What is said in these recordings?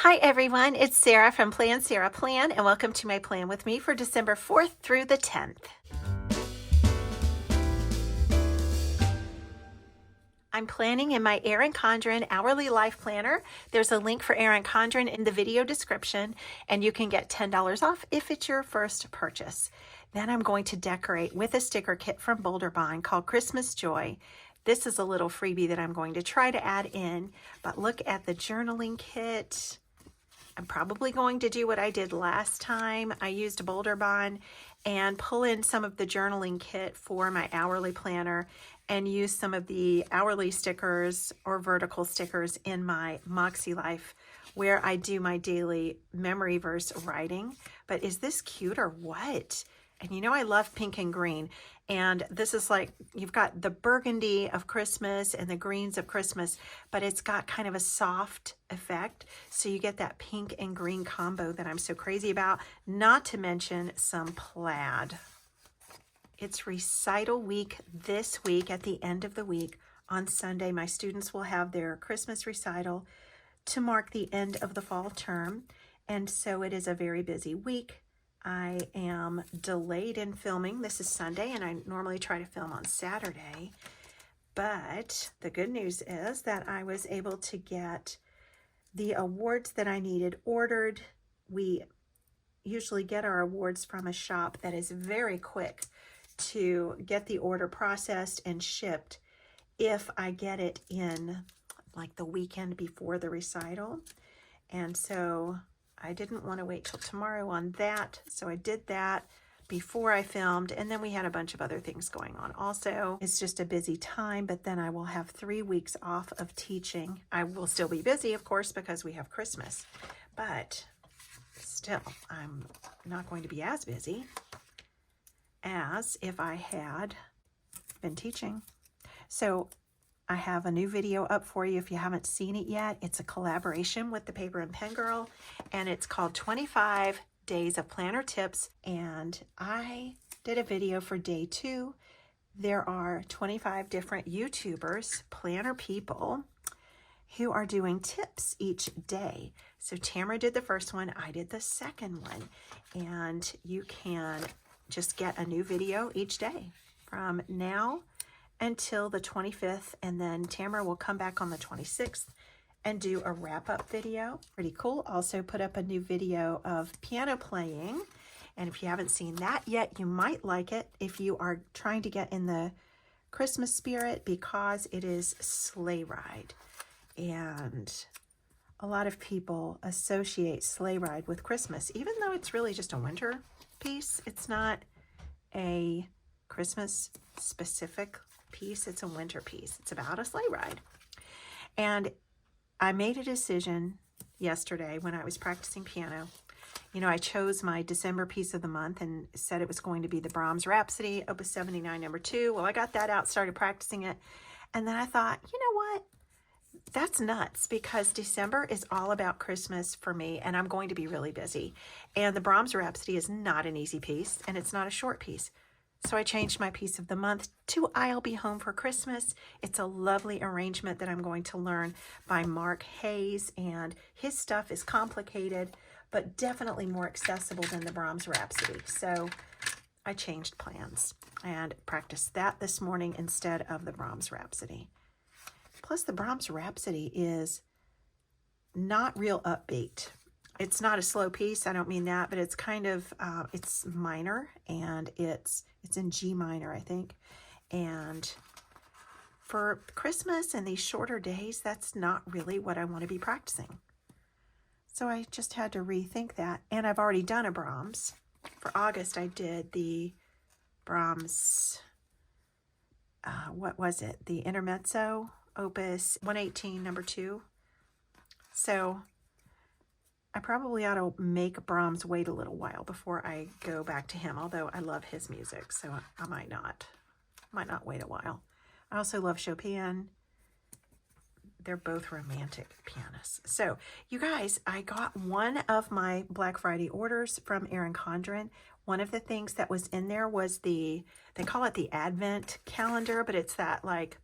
Hi everyone, it's Sarah from Plan Sarah Plan, and welcome to my plan with me for December 4th through the 10th. I'm planning in my Erin Condren Hourly Life Planner. There's a link for Erin Condren in the video description, and you can get $10 off if it's your first purchase. Then I'm going to decorate with a sticker kit from Boulder Bond called Christmas Joy. This is a little freebie that I'm going to try to add in, but look at the journaling kit. I'm probably going to do what I did last time. I used Boulder Bond and pull in some of the journaling kit for my hourly planner and use some of the hourly stickers or vertical stickers in my Moxie Life where I do my daily memory verse writing. But is this cute or what? And you know I love pink and green. And this is like, you've got the burgundy of Christmas and the greens of Christmas, but it's got kind of a soft effect. So you get that pink and green combo that I'm so crazy about, not to mention some plaid. It's recital week this week. At the end of the week on Sunday, my students will have their Christmas recital to mark the end of the fall term. And so it is a very busy week. I am delayed in filming. This is Sunday, and I normally try to film on Saturday. But the good news is that I was able to get the awards that I needed ordered. We usually get our awards from a shop that is very quick to get the order processed and shipped if I get it in like the weekend before the recital. And so I didn't want to wait till tomorrow on that, so I did that before I filmed, and then we had a bunch of other things going on. Also, it's just a busy time, but then I will have 3 weeks off of teaching. I will still be busy, of course, because we have Christmas, but still, I'm not going to be as busy as if I had been teaching. So I have a new video up for you if you haven't seen it yet. It's a collaboration with the Paper and Pen Girl, and it's called 25 Days of Planner Tips, and I did a video for day 2. There are 25 different YouTubers, planner people, who are doing tips each day. So Tamara did the first one, I did the second one, and you can just get a new video each day from now until the 25th, and then Tamara will come back on the 26th and do a wrap-up video. Pretty cool. Also put up a new video of piano playing, and if you haven't seen that yet, you might like it if you are trying to get in the Christmas spirit, because it is Sleigh Ride, and a lot of people associate Sleigh Ride with Christmas, even though it's really just a winter piece. It's not a Christmas specific piece, it's a winter piece. It's about a sleigh ride. And I made a decision yesterday when I was practicing piano. You know, I chose my December piece of the month and said it was going to be the Brahms Rhapsody, Opus 79, number 2. Well, I got that out, started practicing it. And then I thought, you know what? That's nuts, because December is all about Christmas for me, and I'm going to be really busy. And the Brahms Rhapsody is not an easy piece, and it's not a short piece. So I changed my piece of the month to I'll Be Home for Christmas. It's a lovely arrangement that I'm going to learn by Mark Hayes, and his stuff is complicated, but definitely more accessible than the Brahms Rhapsody. So I changed plans and practiced that this morning instead of the Brahms Rhapsody. Plus, the Brahms Rhapsody is not real upbeat. It's not a slow piece, I don't mean that, but it's kind of, it's minor, and it's in G minor, I think. And for Christmas and these shorter days, that's not really what I want to be practicing. So I just had to rethink that. And I've already done a Brahms. For August, I did the Brahms, what was it? The Intermezzo, Opus 118, number 2. So I probably ought to make Brahms wait a little while before I go back to him, although I love his music, so I might not wait a while. I also love Chopin. They're both romantic pianists. So you guys, I got one of my Black Friday orders from Erin Condren. One of the things that was in there was they call it the Advent calendar, but it's that like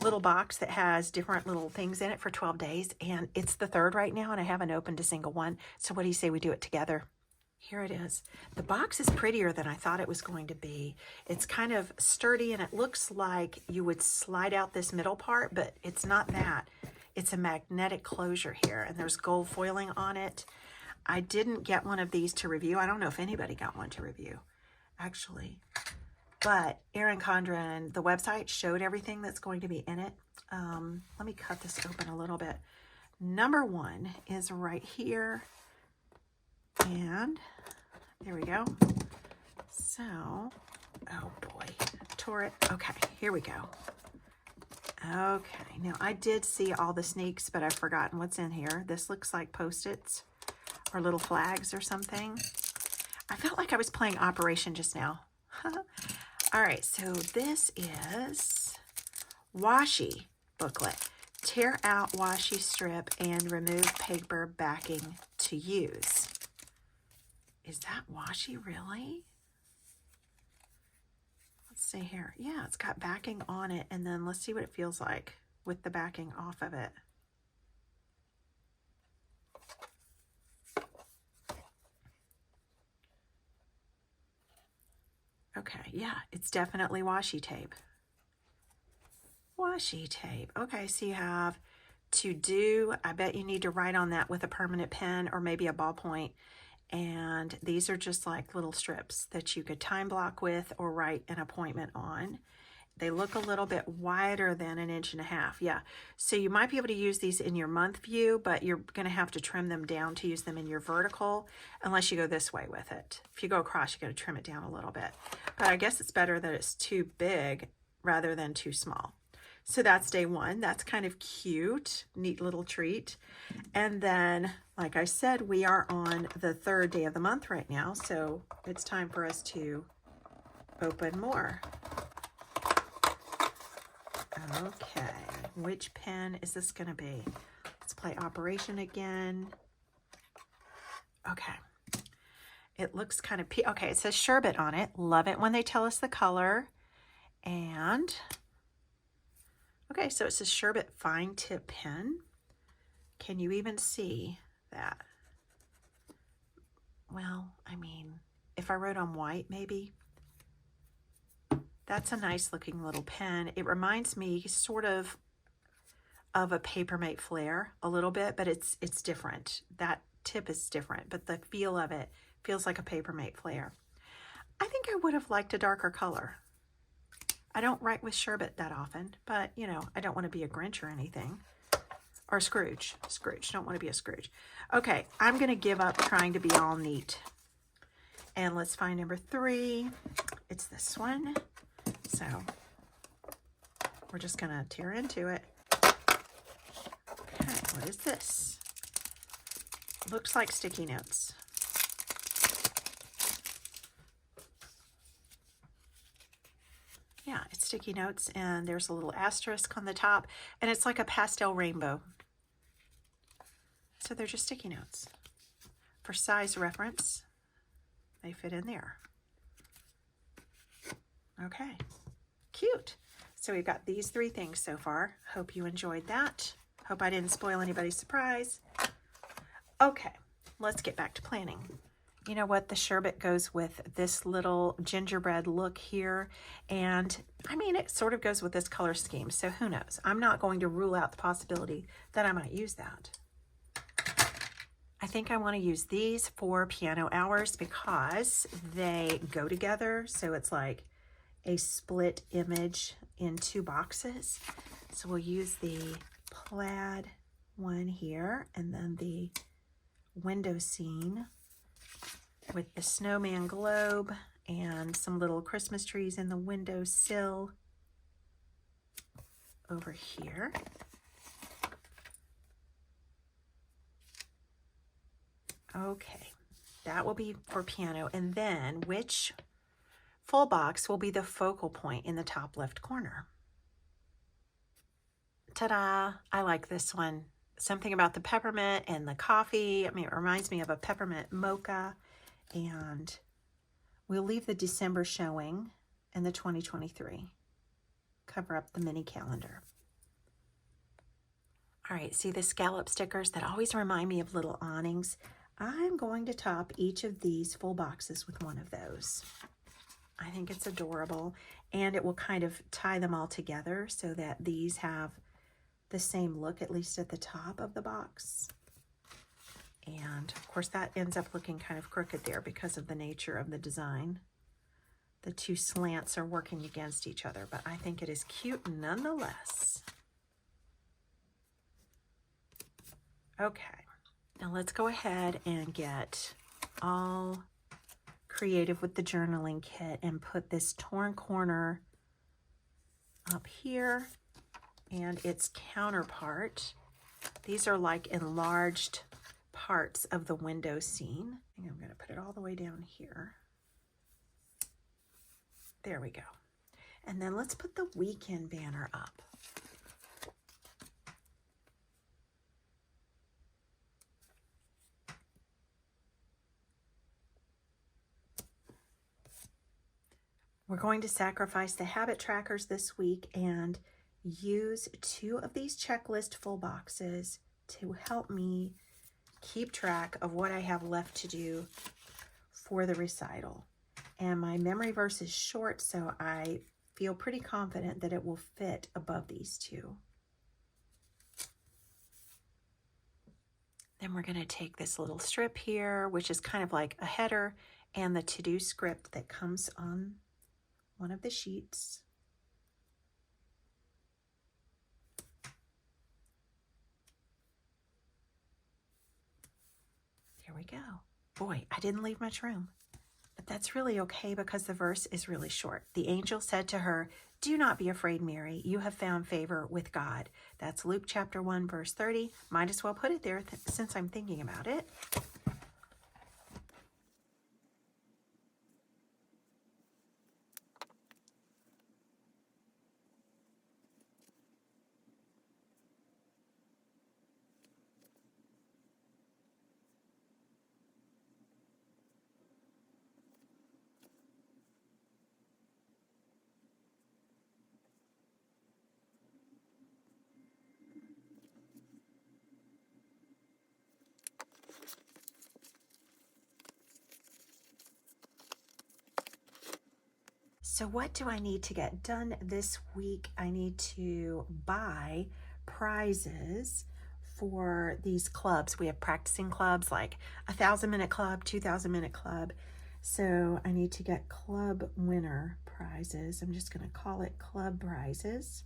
little box that has different little things in it for 12 days. And it's the 3rd right now, and I haven't opened a single one. So what do you say we do it together? Here it is. The box is prettier than I thought it was going to be. It's kind of sturdy, and it looks like you would slide out this middle part, but it's not that. It's a magnetic closure here, and there's gold foiling on it. I didn't get one of these to review. I don't know if anybody got one to review, actually. But Erin Condren, the website, showed everything that's going to be in it. Let me cut this open a little bit. Number 1 is right here. And there we go. So, oh boy, tore it. Okay, here we go. Okay, now I did see all the sneaks, but I've forgotten what's in here. This looks like Post-its or little flags or something. I felt like I was playing Operation just now. All right, so this is Washi booklet. Tear out washi strip and remove paper backing to use. Is that washi really? Let's see here. Yeah, it's got backing on it, and then let's see what it feels like with the backing off of it. Okay, yeah, it's definitely washi tape. Washi tape. Okay, so you have to do, I bet you need to write on that with a permanent pen or maybe a ballpoint. And these are just like little strips that you could time block with or write an appointment on. They look a little bit wider than 1.5 inches. Yeah, so you might be able to use these in your month view, but you're going to have to trim them down to use them in your vertical unless you go this way with it. If you go across, you got to trim it down a little bit. But I guess it's better that it's too big rather than too small. So that's day 1. That's kind of cute, neat little treat. And then, like I said, we are on the 3rd day of the month right now, so it's time for us to open more. Okay, which pen is this going to be? Let's play Operation again. Okay, it looks kind of, okay, it says sherbet on it. Love it when they tell us the color. And okay, so it says sherbet fine tip pen. Can you even see that? Well, I mean, if I wrote on white, maybe. That's a nice looking little pen. It reminds me sort of a Papermate Flare a little bit, but it's different. That tip is different, but the feel of it feels like a Papermate Flare. I think I would have liked a darker color. I don't write with sherbet that often, but you know, I don't want to be a Grinch or anything. Or Scrooge. Scrooge. Don't want to be a Scrooge. Okay, I'm going to give up trying to be all neat. And let's find number 3. It's this one. So we're just going to tear into it. Okay, what is this? Looks like sticky notes. Yeah, it's sticky notes, and there's a little asterisk on the top, and it's like a pastel rainbow. So they're just sticky notes. For size reference, they fit in there. Okay, cute. So we've got these 3 things so far. Hope you enjoyed that. Hope I didn't spoil anybody's surprise. Okay, let's get back to planning. You know what? The sherbet goes with this little gingerbread look here. And I mean, it sort of goes with this color scheme. So who knows? I'm not going to rule out the possibility that I might use that. I think I want to use these for piano hours because they go together. So it's like a split image in 2 boxes. So we'll use the plaid one here and then the window scene with the snowman globe and some little Christmas trees in the windowsill over here. Okay, that will be for piano. And then which full box will be the focal point in the top left corner? Ta-da! I like this one. Something about the peppermint and the coffee. I mean, it reminds me of a peppermint mocha. And we'll leave the December showing and the 2023. Cover up the mini calendar. All right, see the scallop stickers that always remind me of little awnings? I'm going to top each of these full boxes with one of those. I think it's adorable, and it will kind of tie them all together so that these have the same look, at least at the top of the box. And of course that ends up looking kind of crooked there because of the nature of the design. The two slants are working against each other, but I think it is cute nonetheless. Okay, now let's go ahead and get all creative with the journaling kit and put this torn corner up here and its counterpart. These are like enlarged parts of the window scene. I think I'm going to put it all the way down here. There we go. And then let's put the weekend banner up. We're going to sacrifice the habit trackers this week and use 2 of these checklist full boxes to help me keep track of what I have left to do for the recital. And my memory verse is short, so I feel pretty confident that it will fit above these 2. Then we're going to take this little strip here, which is kind of like a header, and the to-do script that comes on one of the sheets. Here we go. Boy, I didn't leave much room, but that's really okay because the verse is really short. The angel said to her, "Do not be afraid, Mary. You have found favor with God." That's Luke chapter 1, verse 30. Might as well put it there since I'm thinking about it. So what do I need to get done this week? I need to buy prizes for these clubs. We have practicing clubs like 1,000-minute club, 2,000-minute club. So I need to get club winner prizes. I'm just going to call it club prizes.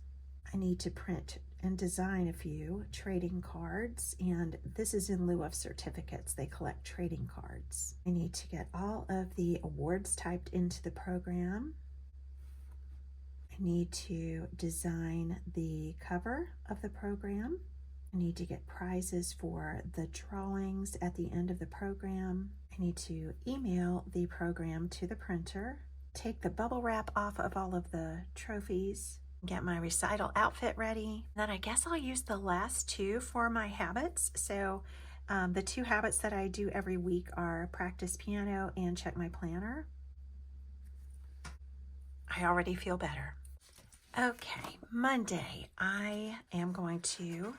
I need to print and design a few trading cards, and this is in lieu of certificates. They collect trading cards. I need to get all of the awards typed into the program. I need to design the cover of the program. I need to get prizes for the drawings at the end of the program. I need to email the program to the printer, take the bubble wrap off of all of the trophies, get my recital outfit ready. Then I guess I'll use the last 2 for my habits. So the 2 habits that I do every week are practice piano and check my planner. I already feel better. Okay, Monday, I am going to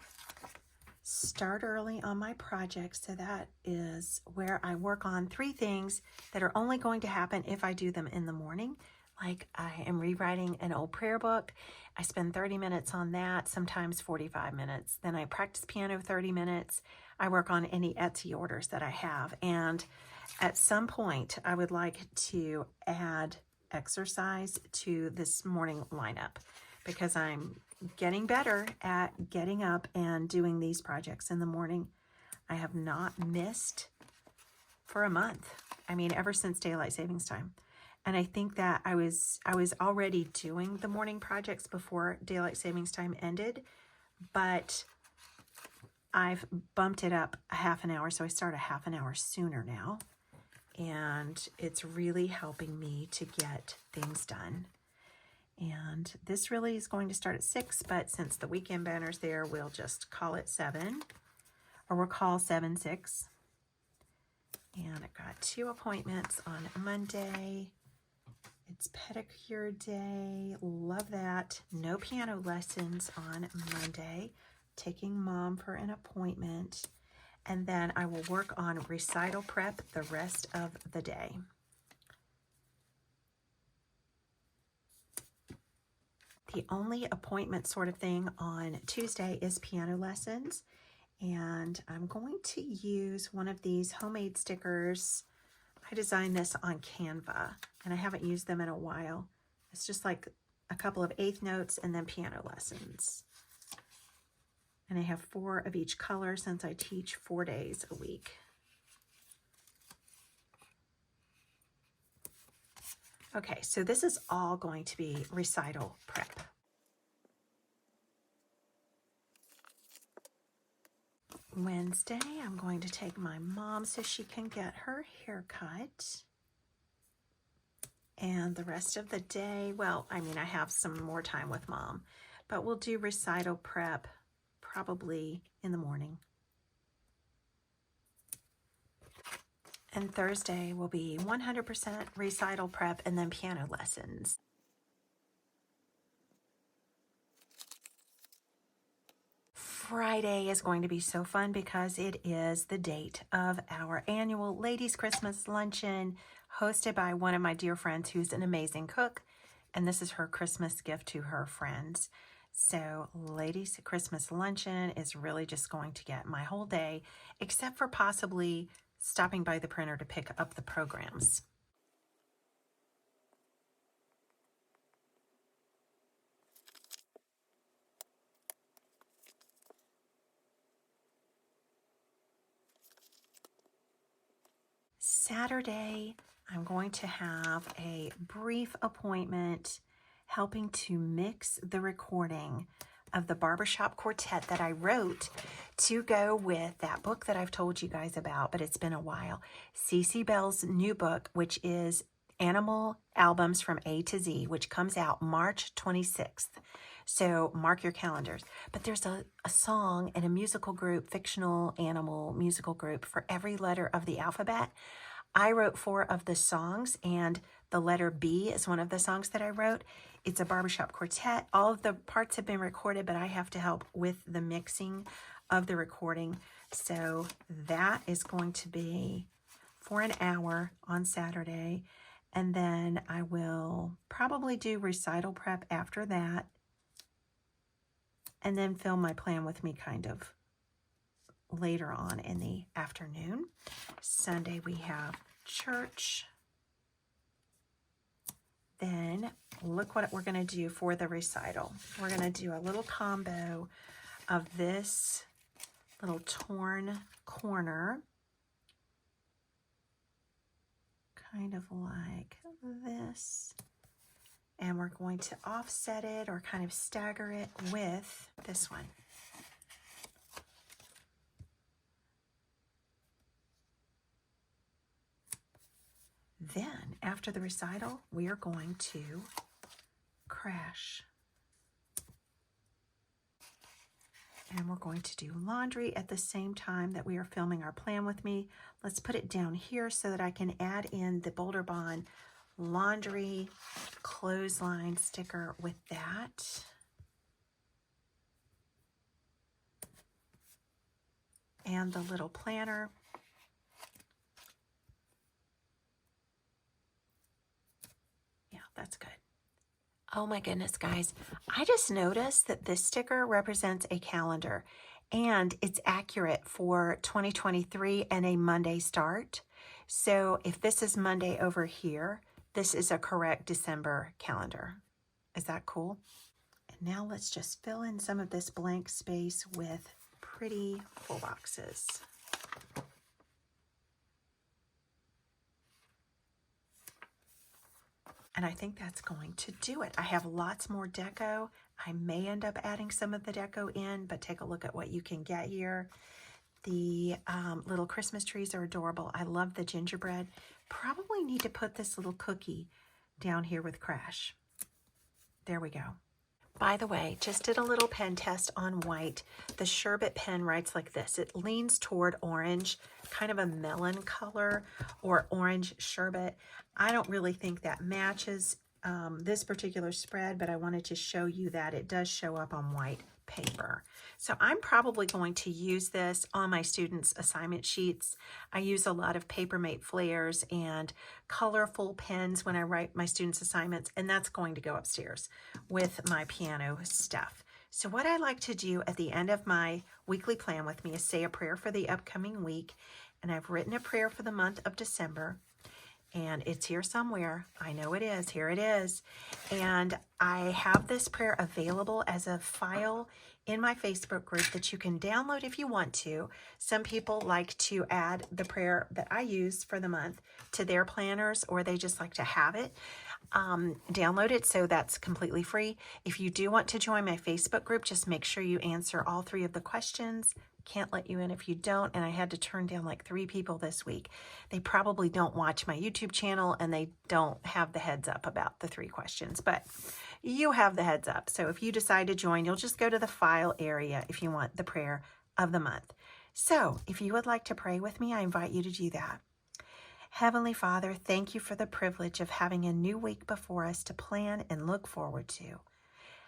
start early on my project. So that is where I work on 3 things that are only going to happen if I do them in the morning. Like I am rewriting an old prayer book. I spend 30 minutes on that, sometimes 45 minutes. Then I practice piano 30 minutes. I work on any Etsy orders that I have. And at some point, I would like to add exercise to this morning lineup because I'm getting better at getting up and doing these projects in the morning. I have not missed for a month. I mean, ever since daylight savings time. And I think that I was already doing the morning projects before daylight savings time ended, but I've bumped it up a half an hour, so I start a half an hour sooner now. And it's really helping me to get things done. And this really is going to start at 6, but since the weekend banner's there, we'll just call it 7, or we'll call 7-6. And I've got 2 appointments on Monday. It's pedicure day. Love that. No piano lessons on Monday. taking Mom for an appointment, and then I will work on recital prep the rest of the day. The only appointment sort of thing on Tuesday is piano lessons, and I'm going to use one of these homemade stickers. I designed this on Canva, and I haven't used them in a while. It's just like a couple of eighth notes and then piano lessons. And I have 4 of each color since I teach 4 days a week. Okay, so this is all going to be recital prep. Wednesday, I'm going to take my mom so she can get her hair cut. And the rest of the day, well, I mean, I have some more time with Mom, but we'll do recital prep probably in the morning. And Thursday will be 100% recital prep and then piano lessons. Friday is going to be so fun because it is the date of our annual Ladies Christmas Luncheon, hosted by one of my dear friends who's an amazing cook, and this is her Christmas gift to her friends. So Ladies Christmas Luncheon is really just going to get my whole day, except for possibly stopping by the printer to pick up the programs. Saturday, I'm going to have a brief appointment helping to mix the recording of the barbershop quartet that I wrote to go with that book that I've told you guys about, but it's been a while. Cece Bell's new book, which is Animal Albums from A to Z, which comes out March 26th. So mark your calendars. But there's a song and a musical group, fictional animal musical group for every letter of the alphabet. I wrote 4 of the songs, and the letter B is one of the songs that I wrote. It's a barbershop quartet. All of the parts have been recorded, but I have to help with the mixing of the recording. So that is going to be for an hour on Saturday. And then I will probably do recital prep after that, and then film my plan with me kind of later on in the afternoon. Sunday we have church. Then look what we're going to do for the recital. We're going to do a little combo of this little torn corner, kind of like this, and we're going to offset it or kind of stagger it with this one. Then, after the recital, we are going to crash. And we're going to do laundry at the same time that we are filming our plan with me. Let's put it down here so that I can add in the Boulder Bond laundry clothesline sticker with that. And the little planner. That's good. Oh my goodness, guys. I just noticed that this sticker represents a calendar, and it's accurate for 2023 and a Monday start. So if this is Monday over here, this is a correct December calendar. Is that cool? And now let's just fill in some of this blank space with pretty full boxes. And I think that's going to do it. I have lots more deco. I may end up adding some of the deco in, but take a look at what you can get here. The little Christmas trees are adorable. I love the gingerbread. Probably need to put this little cookie down here with Crash. There we go. By the way, just did a little pen test on white. The Sherbet pen writes like this. It leans toward orange, kind of a melon color or orange sherbet. I don't really think that matches this particular spread, but I wanted to show you that it does show up on white paper. So I'm probably going to use this on my students' assignment sheets. I use a lot of Papermate flares and colorful pens when I write my students' assignments, and that's going to go upstairs with my piano stuff. So what I like to do at the end of my weekly plan with me is say a prayer for the upcoming week, and I've written a prayer for the month of December. And it's here somewhere. I know it is. Here it is. And I have this prayer available as a file in my Facebook group that you can download if you want to. Some people like to add the prayer that I use for the month to their planners, or they just like to have it. Download it, so that's completely free. If you do want to join my Facebook group, just make sure you answer all 3 of the questions. Can't let you in if you don't, and I had to turn down like 3 people this week. They probably don't watch my YouTube channel, and they don't have the heads up about the 3 questions, but you have the heads up. So if you decide to join, you'll just go to the file area if you want the prayer of the month. So if you would like to pray with me, I invite you to do that. Heavenly Father, thank you for the privilege of having a new week before us to plan and look forward to.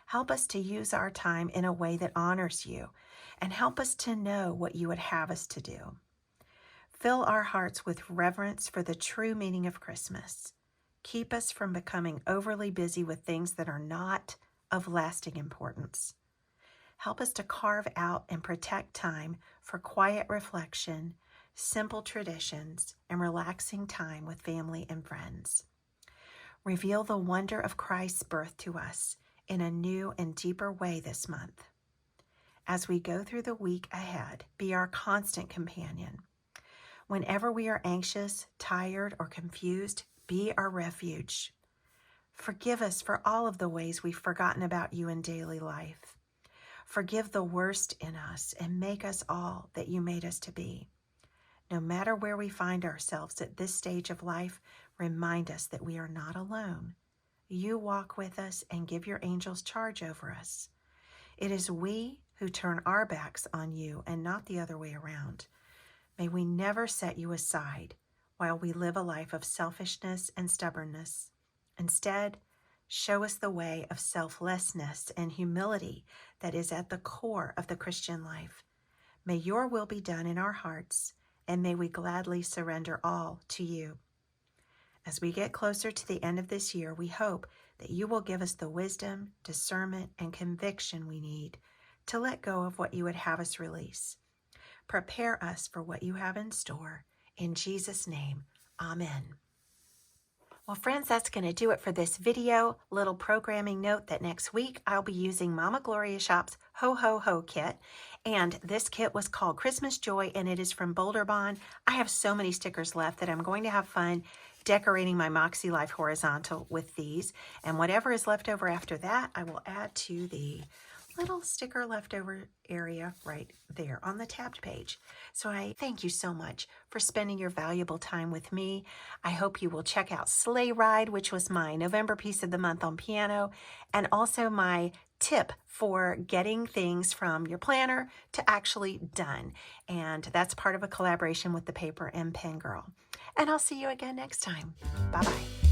Help us to use our time in a way that honors you, and help us to know what you would have us to do. Fill our hearts with reverence for the true meaning of Christmas. Keep us from becoming overly busy with things that are not of lasting importance. Help us to carve out and protect time for quiet reflection, simple traditions, and relaxing time with family and friends. Reveal the wonder of Christ's birth to us in a new and deeper way this month. As we go through the week ahead, be our constant companion. Whenever we are anxious, tired, or confused, be our refuge. Forgive us for all of the ways we've forgotten about you in daily life. Forgive the worst in us and make us all that you made us to be. No matter where we find ourselves at this stage of life, remind us that we are not alone. You walk with us and give your angels charge over us. It is we who turn our backs on you and not the other way around. May we never set you aside while we live a life of selfishness and stubbornness. Instead, show us the way of selflessness and humility that is at the core of the Christian life. May your will be done in our hearts, and may we gladly surrender all to you. As we get closer to the end of this year, we hope that you will give us the wisdom, discernment, and conviction we need to let go of what you would have us release. Prepare us for what you have in store. In Jesus' name, amen. Well, friends, that's going to do it for this video. Little programming note that next week I'll be using Mama Gloria Shop's Ho Ho Ho kit. And this kit was called Christmas Joy, and it is from Boulder Bond. I have so many stickers left that I'm going to have fun decorating my Moxie Life horizontal with these. And whatever is left over after that, I will add to the little sticker leftover area right there on the tabbed page. So I thank you so much for spending your valuable time with me. I hope you will check out Sleigh Ride, which was my November piece of the month on piano, and also my tip for getting things from your planner to actually done. And that's part of a collaboration with the Paper and Pen Girl. And I'll see you again next time. Bye-bye.